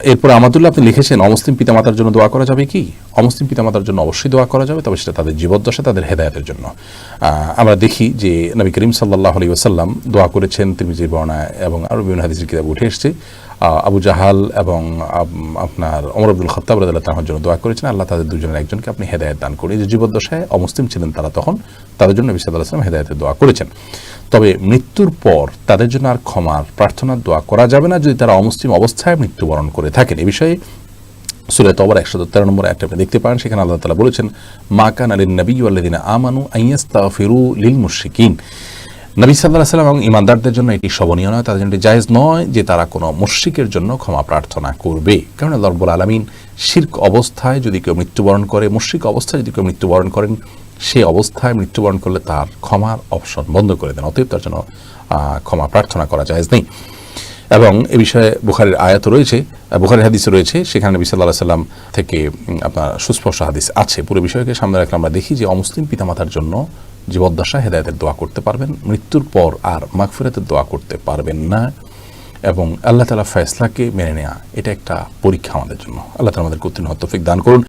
এরপর আহমদুল্লাহ আপনি লিখেছেন অমুসলিম পিতামাতার জন্য দোয়া করা যাবে কি? অমুসলিম পিতামাতার জন্য অবশ্যই দোয়া করা যাবে, তবে সেটা তাদের জীবদ্দশা, তাদের হেদায়েতের জন্য। আমরা দেখি যে নবী করিম সাল্লাল্লাহু আলাইহি ওয়াসাল্লাম দোয়া করেছেন, তিরমিজির বর্ণনায় এবং আরো বিভিন্ন হাদিসের কিতাবে উঠে এসেছে। আবু জাহাল এবং আপনার ওমর ইবনুল খাত্তাব রাদিয়াল্লাহু তাআলার জন্য দোয়া করেছেন, আল্লাহ তাদের দুজনের একজনকে আপনি হেদায়েত দান করুন। যে জীবদ্দশায় অমুসলিম ছিলেন তারা, তখন তাদের জন্য নবী সাল্লাল্লাহু আলাইহি ওয়াসাল্লাম হেদায়েতের দোয়া করেছেন। তবে মৃত্যুর পর তাদের জন্য আর ক্ষমার প্রার্থনার দোয়া করা যাবে না যদি তারা অমুসলিম অবস্থায় মৃত্যুবরণ করে থাকেন। এ বিষয়ে সূরা তওবার 113 নম্বর আয়াতে আপনি দেখতে পান, সেখানে আল্লাহ তাআলা বলেছেন, মা কানা লিন-নাবিয়্যি ওয়াল্লাযিনা আমানু আইয়াস্তাগফিরু লিল-মুশরিকিন। নবী সাল্লাল্লাহু আলাইহি ওয়াসাল্লাম এবং ঈমানদারদের জন্য এটি শোভনীয় নয়, তাদের জন্য জায়েজ নয় যে তারা কোনো মুশরিকের জন্য ক্ষমা প্রার্থনা করবে। কারণ আল্লাহ রাব্বুল আলামিন শিরক অবস্থায় যদি কেউ মৃত্যুবরণ করে, মুশরিক অবস্থায় যদি কেউ মৃত্যুবরণ করেন, সেই অবস্থায় মৃত্যুবরণ করলে তার ক্ষমার অপশন বন্ধ করে দেন, অতএব তার জন্য ক্ষমা প্রার্থনা করা জায়েজ নেই। এবং এ বিষয়ে বুখারীর আয়াত রয়েছে, বুখারীর হাদিস রয়েছে, সেখানে নবী সাল্লাল্লাহু আলাইহি ওয়াসাল্লাম থেকে আপনার সুস্পষ্ট হাদিস আছে। পুরো বিষয়কে সামনে রাখলে আমরা দেখি যে অমুসলিম পিতামাতার জন্য জীবদ্দশা হেদায়েতের দোয়া করতে পারবেন, মৃত্যুর পর আর মাগফিরাতের দোয়া করতে পারবেন না। এবং আল্লাহ তাআলা ফয়সালাকে মেনে নেওয়া এটা একটা পরীক্ষা আমাদের জন্য। আল্লাহ তাআলা আমাদের উত্তীর্ণ হওয়ার তৌফিক দান করুন।